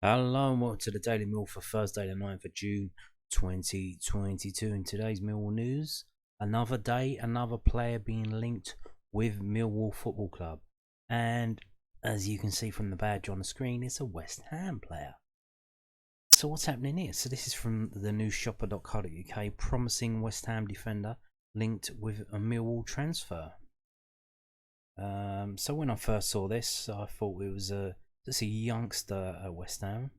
Hello and welcome to the Daily Mill for Thursday the 9th of June 2022. In today's Millwall news, another day, another player being linked with Millwall Football Club. And as you can see from the badge on the screen, it's a West Ham player. So what's happening here? So this is from the newsshopper.co.uk, promising West Ham defender linked with a Millwall transfer. So when I first saw this, I thought it was just a youngster at West Ham.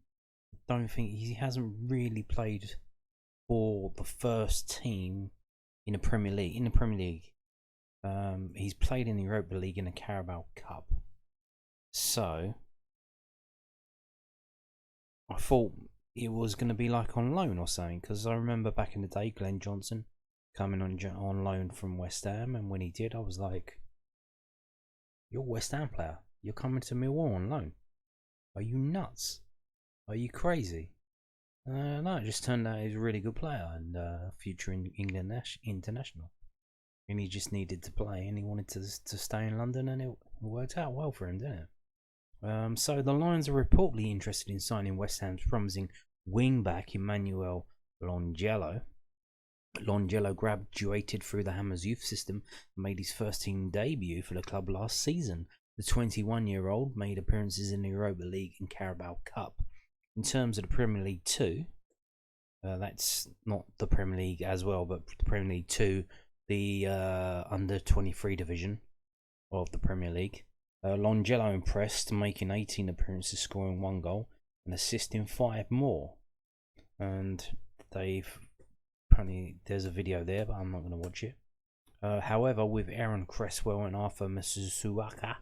Don't think he hasn't really played for the first team in the Premier League. He's played in the Europa League and the Carabao Cup. So I thought it was going to be like on loan or something, because I remember back in the day Glenn Johnson coming on loan from West Ham, and when he did, I was like, "You're a West Ham player. You're coming to Millwall on loan? Are you nuts? Are you crazy?" No, it just turned out he's a really good player and future England international. And he just needed to play, and he wanted to stay in London, and it worked out well for him, didn't it? So the Lions are reportedly interested in signing West Ham's promising wing-back Emmanuel Longelo. Longelo graduated through the Hammers youth system and made his first team debut for the club last season. The 21-year-old made appearances in the Europa League and Carabao Cup. In terms of the Premier League 2, that's not the Premier League as well, but the Premier League 2, the under 23 division of the Premier League. Longelo impressed, making 18 appearances, scoring 1 goal and assisting 5 more. And apparently there's a video there, but I'm not going to watch it. However, with Aaron Cresswell and Arthur Masuaka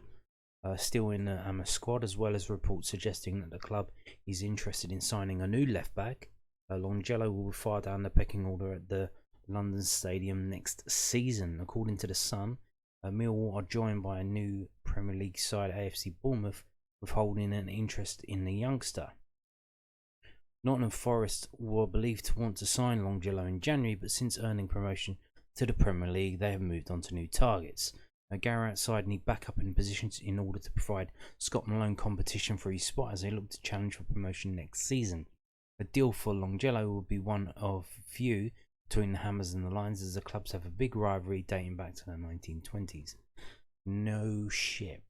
still in the Hammer squad, as well as reports suggesting that the club is interested in signing a new left back, Longelo will be far down the pecking order at the London Stadium next season. According to The Sun, Millwall are joined by a new Premier League side, AFC Bournemouth, with holding an interest in the youngster. Nottingham Forest were believed to want to sign Longelo in January, but since earning promotion to the Premier League, they have moved on to new targets. Garrett side need backup in positions in order to provide Scott Malone competition for his spot as they look to challenge for promotion next season. A deal for Longelo will be one of few between the Hammers and the Lions, as the clubs have a big rivalry dating back to the 1920s. No shit.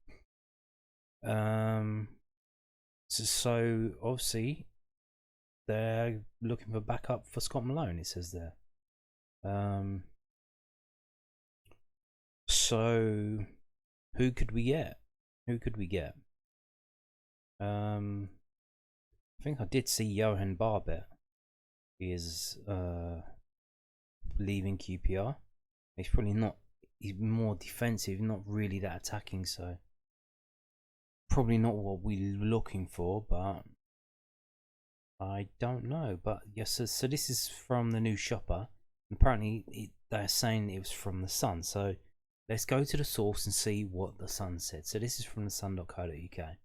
So obviously they're looking for backup for Scott Malone, it says there. So who could we get? I think I did see Johan Barbet. He is leaving QPR. He's probably not. He's more defensive, not really that attacking. So probably not what we're looking for. But I don't know. But yes, so this is from the new shopper. Apparently, they're saying it was from the Sun. So let's go to the source and see what the Sun said. So this is from the sun.co.uk.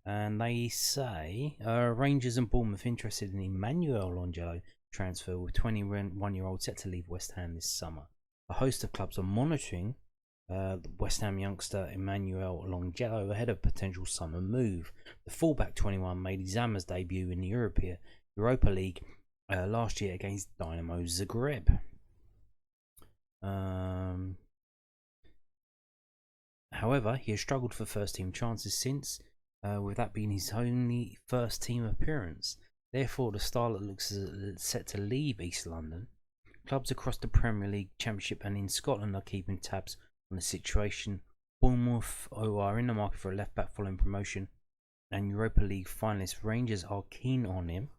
And they say Rangers and Bournemouth interested in Emmanuel Longelo transfer, with 21-year-old set to leave West Ham this summer. A host of clubs are monitoring the West Ham youngster Emmanuel Longelo ahead of potential summer move. The fullback 21 made his Hammers debut in the Europa League last year against Dynamo Zagreb. However, he has struggled for first team chances since, with that being his only first team appearance. Therefore, the starlet looks set to leave East London. Clubs across the Premier League, Championship and in Scotland are keeping tabs on the situation. Bournemouth, who are in the market for a left back following promotion, and Europa League finalist Rangers are keen on him.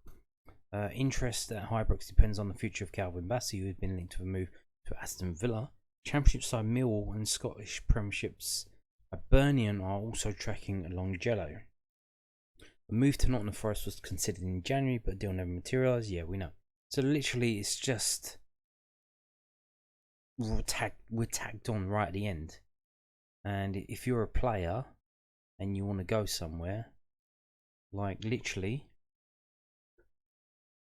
Interest at Highbrooks depends on the future of Calvin Bassey, who has been linked to a move to Aston Villa. Championship side Millwall and Scottish Premierships Burnian are also tracking Longelo. The move to Nottingham Forest was considered in January, but the deal never materialised. Yeah, we know. So literally, it's just we're tagged on right at the end. And if you're a player and you want to go somewhere, like literally,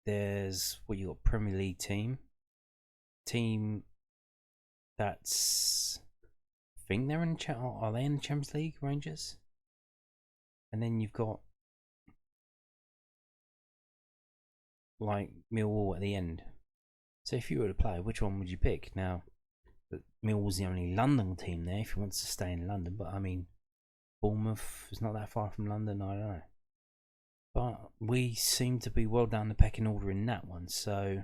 there's what you got: Premier League team that's. I think they're in are they in the Champions League, Rangers? And then you've got like Millwall at the end. So if you were to play, which one would you pick? Now, Millwall's the only London team there if he wants to stay in London, but I mean, Bournemouth is not that far from London, I don't know. But we seem to be well down the pecking order in that one, so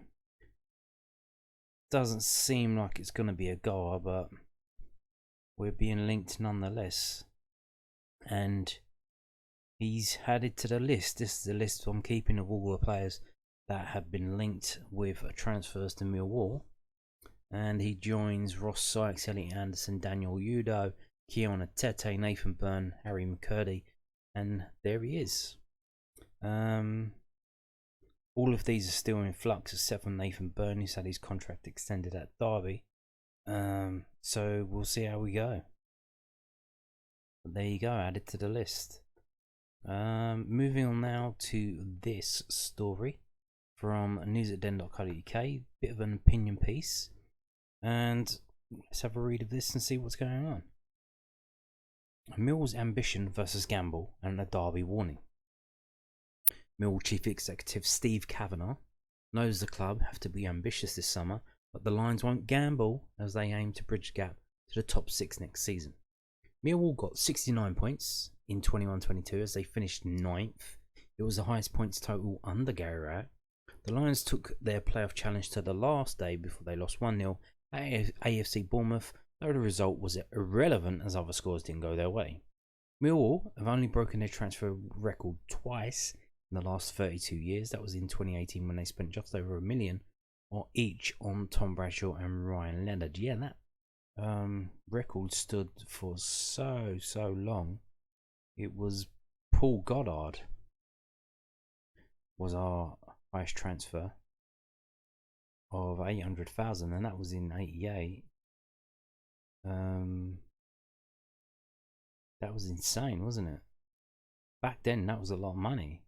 doesn't seem like it's going to be a goer, but we're being linked nonetheless. And he's added to the list. This is the list I'm keeping of all the players that have been linked with transfers to Millwall. And he joins Ross Sykes, Elliot Anderson, Daniel Udo, Keona Tete, Nathan Byrne, Harry McCurdy, and there he is. All of these are still in flux except for Nathan Byrne, who's had his contract extended at Derby. So we'll see how we go. But there you go, added to the list. Moving on now to this story from news@den.co.uk, bit of an opinion piece, and let's have a read of this and see what's going on. Mill's ambition versus gamble and a Derby warning. Mill Chief Executive Steve Kavanagh knows the club have to be ambitious this summer, but the Lions won't gamble as they aim to bridge the gap to the top 6 next season. Millwall got 69 points in 21-22 as they finished 9th. It was the highest points total under Gary Rowett. The Lions took their playoff challenge to the last day before they lost 1-0 at AFC Bournemouth, though the result was irrelevant as other scores didn't go their way. Millwall have only broken their transfer record twice in the last 32 years. That was in 2018 when they spent just over $1 million each on Tom Bradshaw and Ryan Leonard. Yeah, that record stood for so long. It was Paul Goddard was our highest transfer of 800,000, and that was in '88. That was insane, wasn't it? Back then, that was a lot of money.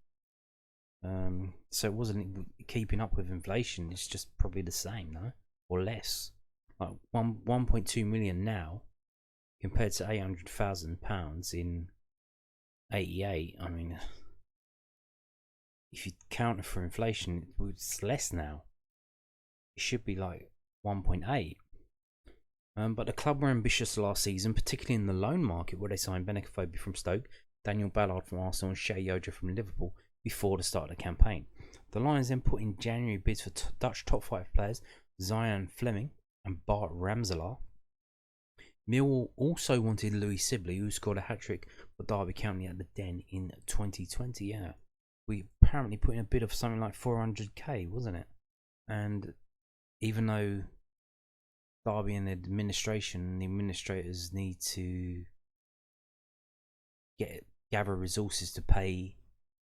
So it wasn't keeping up with inflation. It's just probably the same, no, or less. Like 1.2 million now, compared to £800,000 in '88. I mean, if you count it for inflation, it's less now. It should be like 1.8. But the club were ambitious last season, particularly in the loan market, where they signed Benekophobia from Stoke, Daniel Ballard from Arsenal, and Shea Yoja from Liverpool before the start of the campaign. The Lions then put in January bids for Dutch top 5 players Zion Fleming and Bart Ramselaar. Millwall also wanted Louis Sibley, who scored a hat-trick for Derby County at the Den in 2020. Yeah, we apparently put in a bid of something like 400k, wasn't it? And even though Derby and the administrators need to gather resources to pay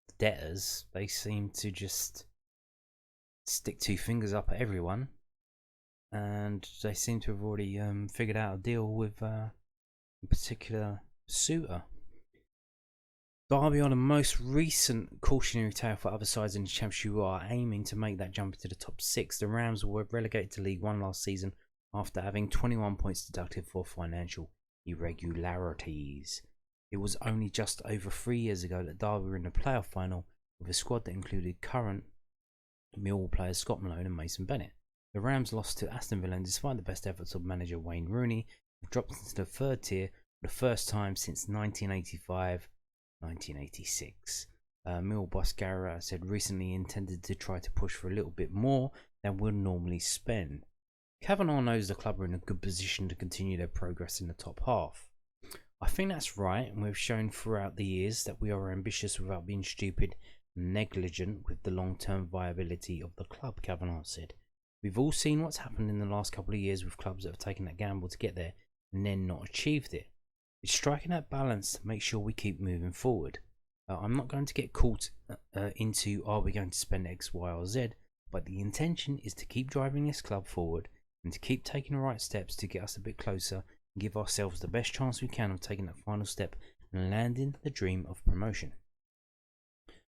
the debtors, they seem to just stick 2 fingers up at everyone, and they seem to have already figured out a deal with a particular suitor. Derby are the most recent cautionary tale for other sides in the Championship who are aiming to make that jump into the top 6. The Rams were relegated to League 1 last season after having 21 points deducted for financial irregularities. It was only just over 3 years ago that Derby were in the playoff final with a squad that included current Millwall players Scott Malone and Mason Bennett. The Rams lost to Aston Villa, and despite the best efforts of manager Wayne Rooney, have dropped into the 3rd tier for the first time since 1985-1986. Millwall boss Gary Rowett said recently he intended to try to push for a little bit more than we'll normally spend. Kavanagh knows the club are in a good position to continue their progress in the top half. I think that's right, and we've shown throughout the years that we are ambitious without being stupid and negligent with the long-term viability of the club, Kavanagh said. We've all seen what's happened in the last couple of years with clubs that have taken that gamble to get there and then not achieved it. It's striking that balance to make sure we keep moving forward. I'm not going to get caught into are we going to spend X, Y or Z, but the intention is to keep driving this club forward and to keep taking the right steps to get us a bit closer and give ourselves the best chance we can of taking that final step and landing the dream of promotion.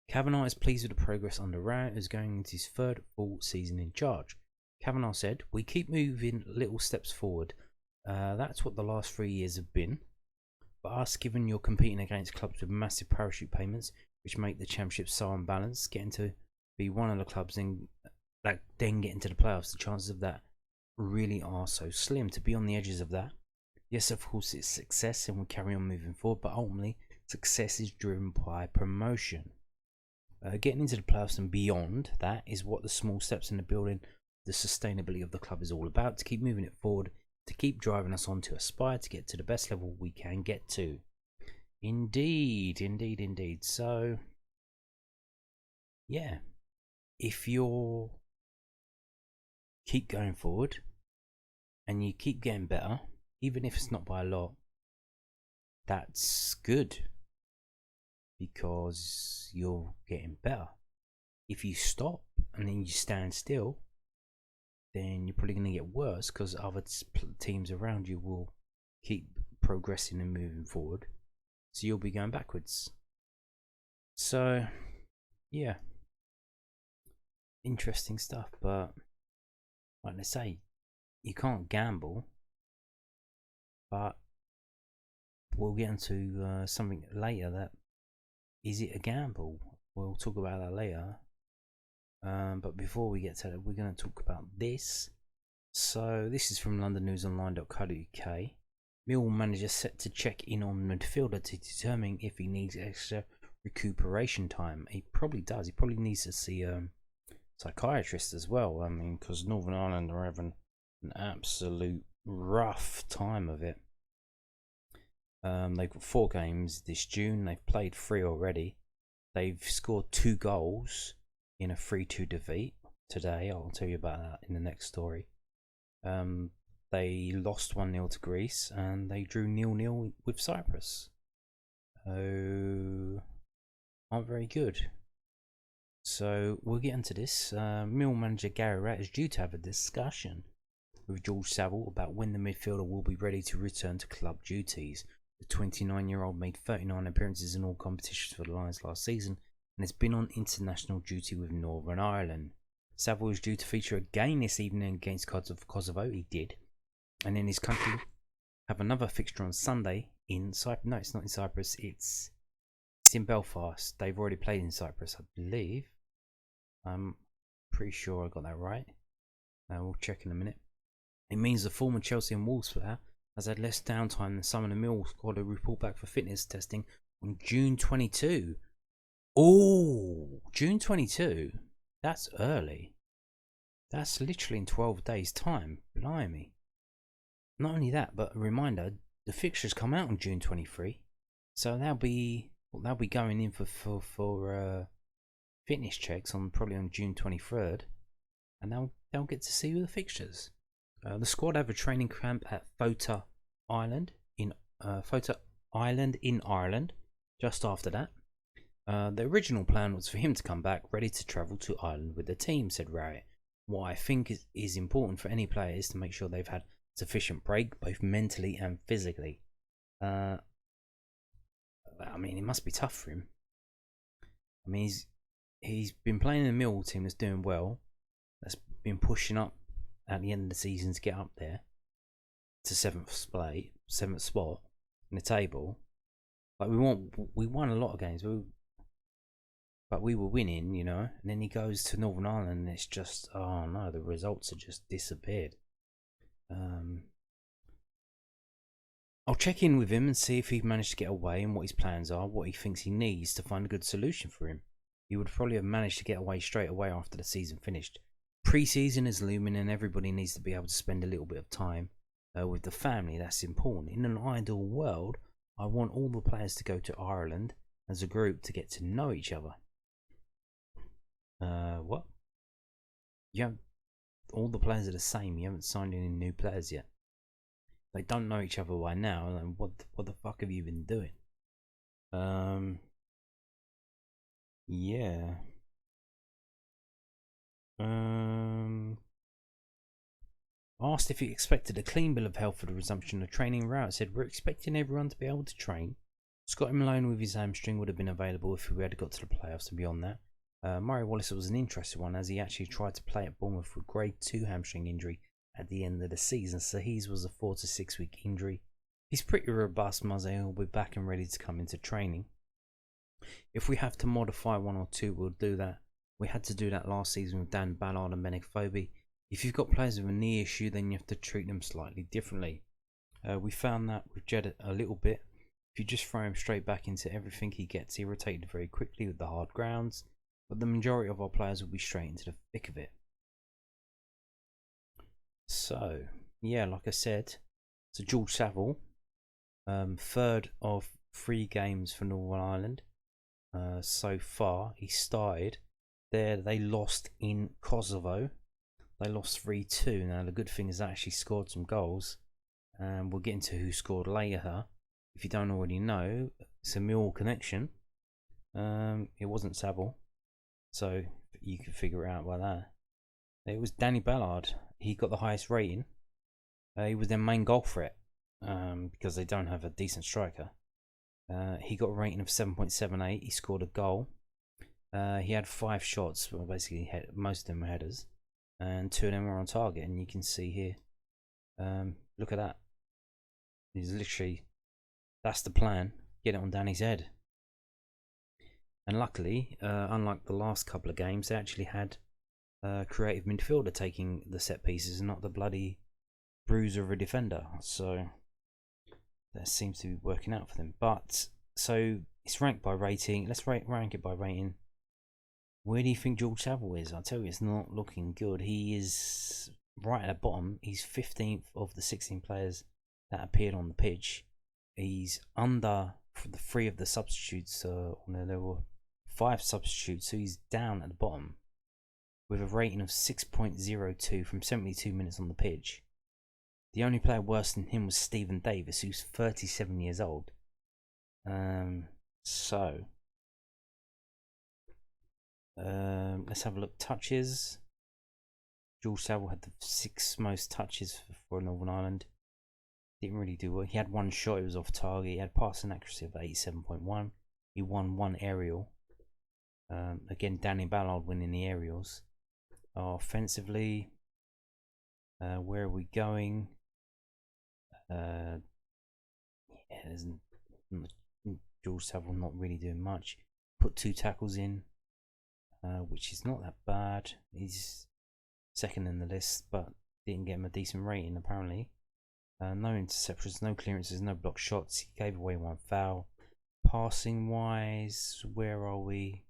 Kavanagh is pleased with the progress under Rowett, who's going into his 3rd full season in charge. Kavanagh said, "We keep moving little steps forward. That's what the last 3 years have been. But us, given you're competing against clubs with massive parachute payments, which make the Championship so unbalanced, getting to be one of the clubs that then get into the playoffs, the chances of that really are so slim. To be on the edges of that, yes, of course, it's success and we'll carry on moving forward, but ultimately, success is driven by promotion. Getting into the playoffs and beyond that is what the small steps in the building, the sustainability of the club is all about, to keep moving it forward, to keep driving us on to aspire to get to the best level we can get to. Indeed, indeed, indeed. So, yeah, if you're keep going forward and you keep getting better, even if it's not by a lot, that's good because you're getting better. If you stop and then you stand still, then you're probably going to get worse because other teams around you will keep progressing and moving forward, so you'll be going backwards. So yeah, interesting stuff. But like they say, you can't gamble, but we'll get into something later. That is it a gamble? We'll talk about that later. But before we get to that, we're going to talk about this. So this is from londonnewsonline.co.uk. Millwall manager set to check in on midfielder to determine if he needs extra recuperation time. He probably does. He probably needs to see a psychiatrist as well. I mean, because Northern Ireland are having an absolute rough time of it. They've got 4 games this June. They've played 3 already. They've scored 2 goals in a 3-2 defeat today. I'll tell you about that in the next story. They lost 1-0 to Greece and they drew 0-0 with Cyprus. Aren't very good. So we'll get into this. Mill manager Gary Rowett is due to have a discussion with George Saville about when the midfielder will be ready to return to club duties. The 29-year-old made 39 appearances in all competitions for the Lions last season and has been on international duty with Northern Ireland. Saville is due to feature again this evening against Kosovo. He did. And in his country, have another fixture on Sunday in Cyprus. No, it's not in Cyprus. It's in Belfast. They've already played in Cyprus, I believe. I'm pretty sure I got that right. We'll check in a minute. It means the former Chelsea and Wolves player has had less downtime than some of the Millwall squad who report back for fitness testing on June 22. Oh, June 22? That's early. That's literally in 12 days' time. Blimey. Not only that, but a reminder, the fixtures come out on June 23. So they'll be going in for fitness checks probably on June 23rd. And they'll get to see the fixtures. The squad have a training camp at faltered Island in Ireland. Just after that, the original plan was for him to come back ready to travel to Ireland with the team, said Rowett. What I think is important for any player is to make sure they've had sufficient break, both mentally and physically. I mean, it must be tough for him. I mean, he's been playing in the Millwall team that's doing well. That's been pushing up at the end of the season to get up there to 7th spot in the table. Like we won a lot of games, but we were winning, you know. And then he goes to Northern Ireland, and it's just, oh no, the results have just disappeared. I'll check in with him and see if he managed to get away and what his plans are, what he thinks he needs to find a good solution for him. He would probably have managed to get away straight away after the season finished. Pre-season is looming and everybody needs to be able to spend a little bit of time with the family. That's important. In an ideal world, I want all the players to go to Ireland as a group to get to know each other. What? All the players are the same. You haven't signed any new players yet. They don't know each other by now. Like, what the fuck have you been doing? Yeah. Asked if he expected a clean bill of health for the resumption of training, Rowett said, "We're expecting everyone to be able to train. Scott Malone with his hamstring would have been available if we had got to the playoffs and beyond that. Murray Wallace was an interesting one as he actually tried to play at Bournemouth with grade 2 hamstring injury at the end of the season, so his was a 4 to 6 week injury. He's pretty robust, Muzzy, and will be back and ready to come into training. If we have to modify 1 or 2, we'll do that. We had to do that last season with Danny Ballard and Manny Longelo. If you've got players with a knee issue, then you have to treat them slightly differently. We found that with Jed a little bit. If you just throw him straight back into everything, he gets irritated very quickly with the hard grounds. But the majority of our players will be straight into the thick of it. So, yeah, like I said, so George Saville, third of 3 games for Northern Ireland so far. He started there. They lost in Kosovo. They lost 3-2. Now, the good thing is they actually scored some goals. And we'll get into who scored later. If you don't already know, it's a Millwall connection. It wasn't Saville, so you can figure it out by that. It was Danny Ballard. He got the highest rating. He was their main goal threat because they don't have a decent striker. He got a rating of 7.78. He scored a goal. He had 5 shots. Well, basically, most of them were headers, and 2 of them were on target. And you can see here. Look at that. He's literally, that's the plan. Get it on Danny's head. And luckily, unlike the last couple of games, they actually had a creative midfielder taking the set pieces and not the bloody bruiser of a defender. So that seems to be working out for them. But so it's ranked by rating. Let's rank it by rating. Where do you think George Saville is? I'll tell you, it's not looking good. He is right at the bottom. He's 15th of the 16 players that appeared on the pitch. He's under the 3 of the substitutes. There were 5 substitutes, so he's down at the bottom with a rating of 6.02 from 72 minutes on the pitch. The only player worse than him was Stephen Davis, who's 37 years old. Let's have a look. Touches. George Saville had the 6th most touches for Northern Ireland. Didn't really do well. He had 1 shot, it was off target. He had passing accuracy of 87.1. He won 1 aerial. Again, Danny Ballard winning the aerials. Offensively, where are we going? George Saville not really doing much. Put 2 tackles in, which is not that bad. He's 2nd in the list, but didn't get him a decent rating apparently. No interceptions, no clearances, no blocked shots. He gave away 1 foul. Passing wise, where are we?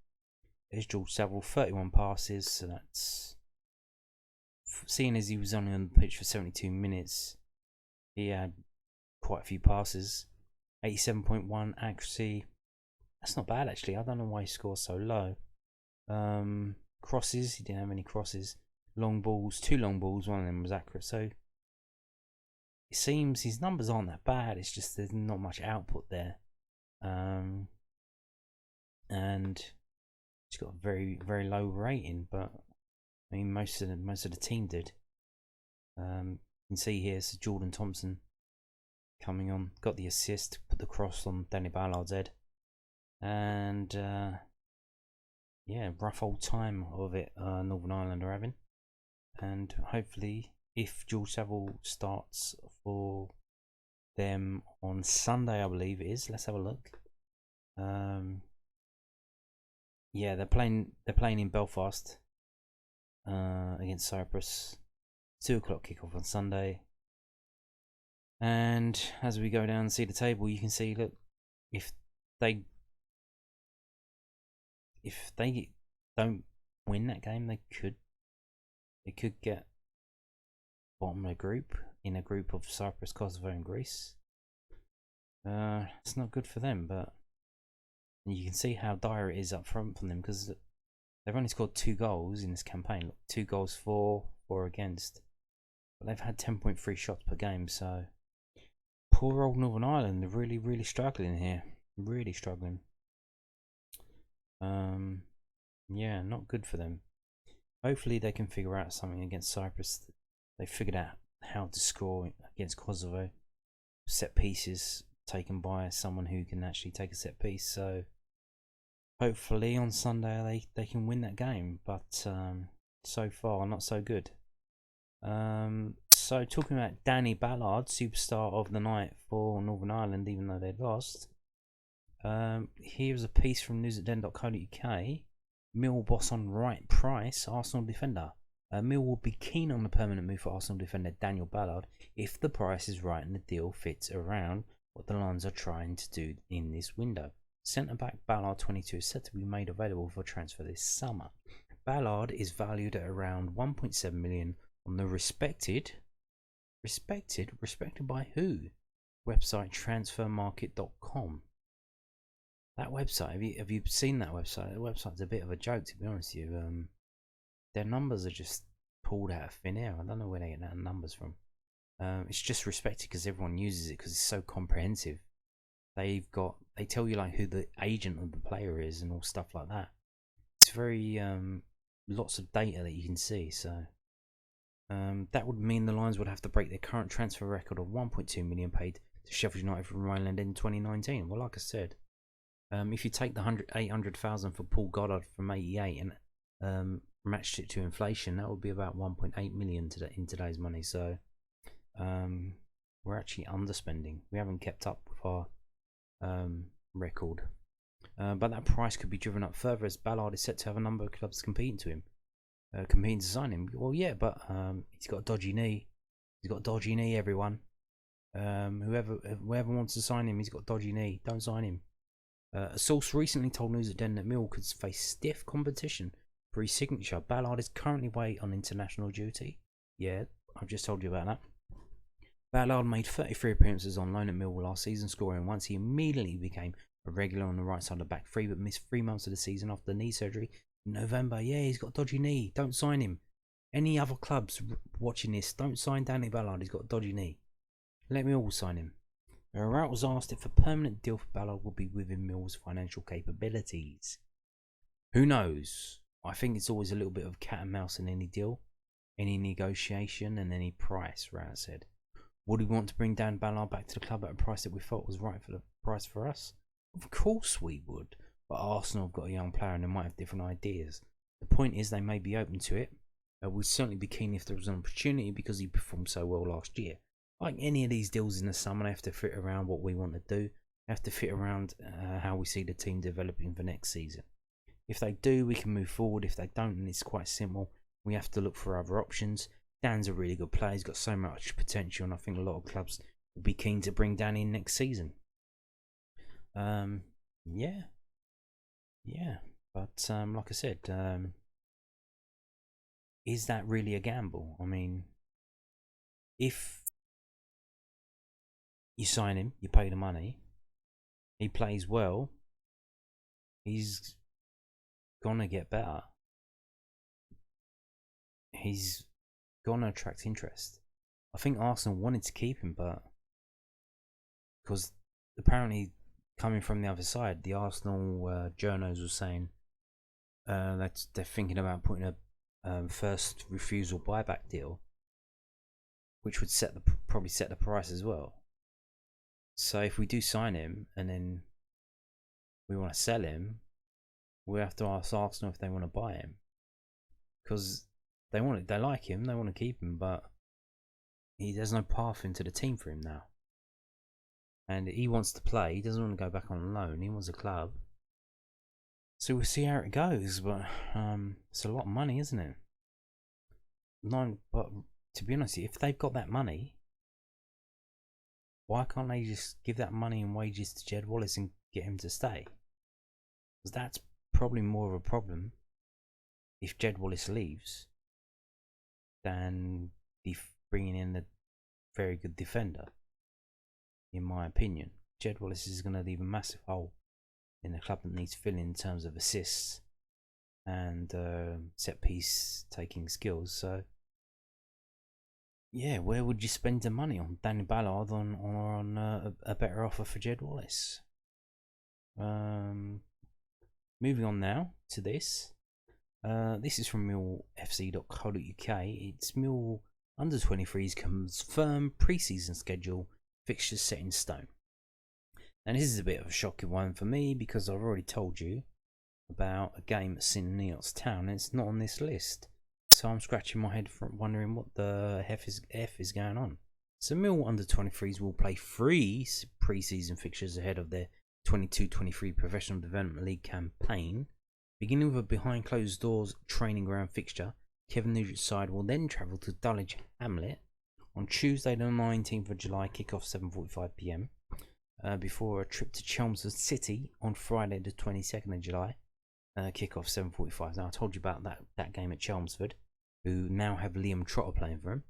There's George Saville, 31 passes. So that's, seeing as he was only on the pitch for 72 minutes, he had quite a few passes. 87.1 accuracy. That's not bad actually. I don't know why he scores so low. Crosses, he didn't have any crosses. Long balls, 2 long balls, 1 of them was accurate. So it seems his numbers aren't that bad. It's just there's not much output there, and he's got a very, very low rating. But I mean, most of the team did. You can see here, so Jordan Thompson coming on, got the assist, put the cross on Danny Ballard's head, and yeah, rough old time of it. Northern Ireland are having, and hopefully, if George Saville starts for them on Sunday, I believe it is. Let's have a look. Yeah, they're playing in Belfast against Cyprus. 2 o'clock kickoff on Sunday. And as we go down and see the table, you can see, look, if they don't win that game, they could get bottom of the group, in a group of Cyprus, Kosovo and Greece. It's not good for them, but you can see how dire it is up front from them, because they've only scored 2 goals in this campaign. Look, 2 goals for or against, but they've had 10.3 shots per game. So poor old Northern Ireland, they're really, really struggling here. Really struggling. Yeah, not good for them. Hopefully they can figure out something against Cyprus. They figured out how to score against Kosovo. Set pieces taken by someone who can actually take a set piece. So hopefully on Sunday they can win that game. But so far not so good. So talking about Danny Ballard, superstar of the night for Northern Ireland, even though they'd lost. Here is a piece from news@den.co.uk. Mill boss on right price, Arsenal defender. Mill will be keen on the permanent move for Arsenal defender Danny Ballard if the price is right and the deal fits around what the Lions are trying to do in this window. Centre-back Ballard 22 is set to be made available for transfer this summer. Ballard is valued at around 1.7 million on the respected by who? Website transfermarket.com. That website, have you seen that website? The website's a bit of a joke, to be honest with you. Their numbers are just pulled out of thin air. I don't know where they get that numbers from. It's just respected because everyone uses it because it's so comprehensive. They tell you like who the agent of the player is and all stuff like that. It's very lots of data that you can see. So that would mean the Lions would have to break their current transfer record of 1.2 million paid to Sheffield United from Rhineland in 2019. Well, like I said, if you take the 800,000 for Paul Goddard from 88 and matched it to inflation, that would be about 1.8 million in today's money. So we're actually underspending. We haven't kept up with our record. But that price could be driven up further as Ballard is set to have a number of clubs competing to sign him. Well, yeah, but he's got a dodgy knee. He's got a dodgy knee, everyone. Whoever wants to sign him, he's got a dodgy knee. Don't sign him. A source recently told News at Den that Mill could face stiff competition for his signature. Ballard is currently away on international duty. Yeah, I've just told you about that. Ballard made 33 appearances on loan at Millwall last season, scoring once. He immediately became a regular on the right side of the back three, but missed 3 months of the season after knee surgery in November. Yeah, he's got a dodgy knee. Don't sign him. Any other clubs watching this, don't sign Danny Ballard. He's got a dodgy knee. Let me all sign him. Rowett was asked if a permanent deal for Ballard would be within Mill's financial capabilities. Who knows? I think it's always a little bit of cat and mouse in any deal, any negotiation and any price, Rowett said. Would we want to bring Dan Ballard back to the club at a price that we felt was right for the price for us? Of course we would, but Arsenal have got a young player and they might have different ideas. The point is they may be open to it. We'd certainly be keen if there was an opportunity because he performed so well last year. Like any of these deals in the summer, they have to fit around what we want to do. They have to fit around how we see the team developing for next season. If they do, we can move forward. If they don't, then it's quite simple. We have to look for other options. Dan's a really good player. He's got so much potential, and I think a lot of clubs will be keen to bring Dan in next season. Yeah. But like I said, is that really a gamble? I mean, if you sign him, you pay the money, he plays well, he's gonna get better. He's gonna attract interest. I think Arsenal wanted to keep him, but because apparently coming from the other side, the Arsenal journos were saying that they're thinking about putting a first refusal buyback deal, which would probably set the price as well. So if we do sign him and then we want to sell him, we have to ask Arsenal if they want to buy him, because they like him, they want to keep him, but there's no path into the team for him now. And he wants to play. He doesn't want to go back on loan. He wants a club. So we'll see how it goes. But it's a lot of money, isn't it? But to be honest, if they've got that money, why can't they just give that money and wages to Jed Wallace and get him to stay? Because that's probably more of a problem if Jed Wallace leaves than bringing in a very good defender. In my opinion, Jed Wallace is going to leave a massive hole in the club that needs filling in terms of assists and set piece taking skills. So yeah, where would you spend the money on Danny Ballard or on a better offer for Jed Wallace? Moving on now to this. This is from millfc.co.uk. It's Mill under 23's confirmed pre-season schedule, fixtures set in stone. And this is a bit of a shocking one for me because I've already told you about a game at St Neots Town and it's not on this list. So I'm scratching my head wondering what the F is going on. So Mill under 23s will play 3 pre-season fixtures ahead of their 22-23 Professional Development League campaign. Beginning with a behind closed doors training ground fixture, Kevin Nugent's side will then travel to Dulwich Hamlet on Tuesday the 19th of July, kick-off 7:45 p.m. Before a trip to Chelmsford City on Friday the 22nd of July, kick-off 7:45. Now I told you about that game at Chelmsford, who now have Liam Trotter playing for him.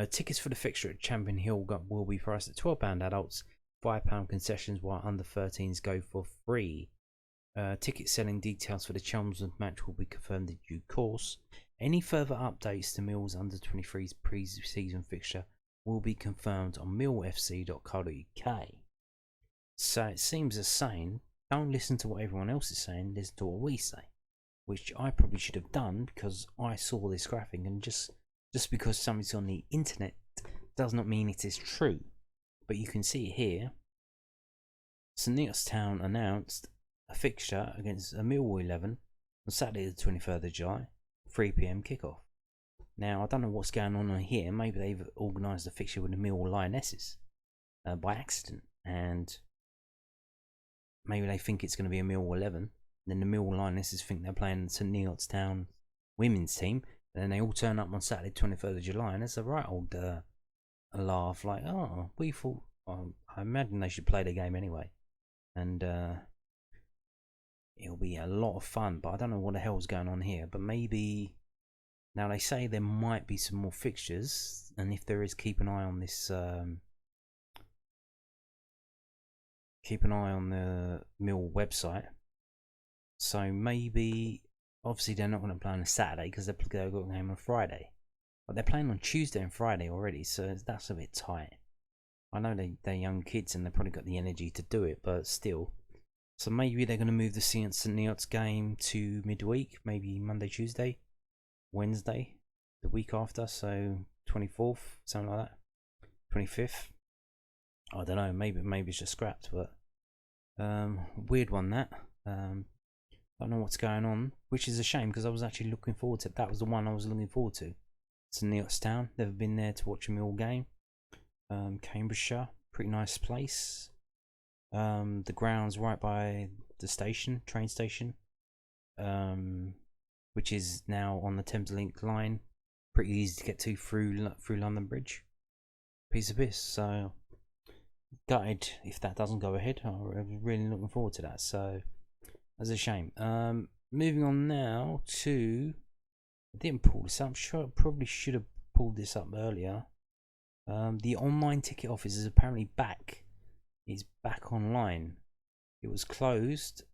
Tickets for the fixture at Champion Hill will be priced at £12 adults, £5 concessions, while under 13s go for free. Ticket selling details for the Chelmsford match will be confirmed in due course. Any further updates to Mill's under 23's pre-season fixture will be confirmed on millfc.co.uk. So it seems as saying, don't listen to what everyone else is saying, listen to what we say, which I probably should have done because I saw this graphic, and just because something's on the internet does not mean it is true. But you can see it here. St Neots Town announced a fixture against a Millwall 11 on Saturday the 23rd of July, 3 p.m. kickoff. Now I don't know what's going on here. Maybe they've organised a fixture with the Millwall Lionesses by accident, and maybe they think it's going to be a Millwall 11. And then the Millwall Lionesses think they're playing St Neots Town women's team. And then they all turn up on Saturday 23rd of July, and it's a right old laugh. Like, oh, we thought. I imagine they should play the game anyway, and it'll be a lot of fun. But I don't know what the hell's going on here. But maybe now they say there might be some more fixtures, and if there is, keep an eye on this. Keep an eye on the Mill website. So maybe, obviously they're not going to play on a Saturday because they've got a game on Friday. But they're playing on Tuesday and Friday already, so that's a bit tight. I know they're young kids and they've probably got the energy to do it, but still. So maybe they're going to move the St Neots game to midweek, maybe Monday, Tuesday, Wednesday, the week after, so 24th, something like that, 25th. I don't know, maybe it's just scrapped, but weird one that. I don't know what's going on, which is a shame because I was actually looking forward to it. That was the one I was looking forward to. St Neots Town, never been there to watch a Mill game. Cambridgeshire, pretty nice place. The ground's right by the station, train station, which is now on the Thameslink line. Pretty easy to get to through London Bridge. Piece of piss. So gutted if that doesn't go ahead. I was really looking forward to that. So that's a shame. Moving on now to, I didn't pull this up. Sure, probably should have pulled this up earlier. The online ticket office is apparently back. It's back online. It was closed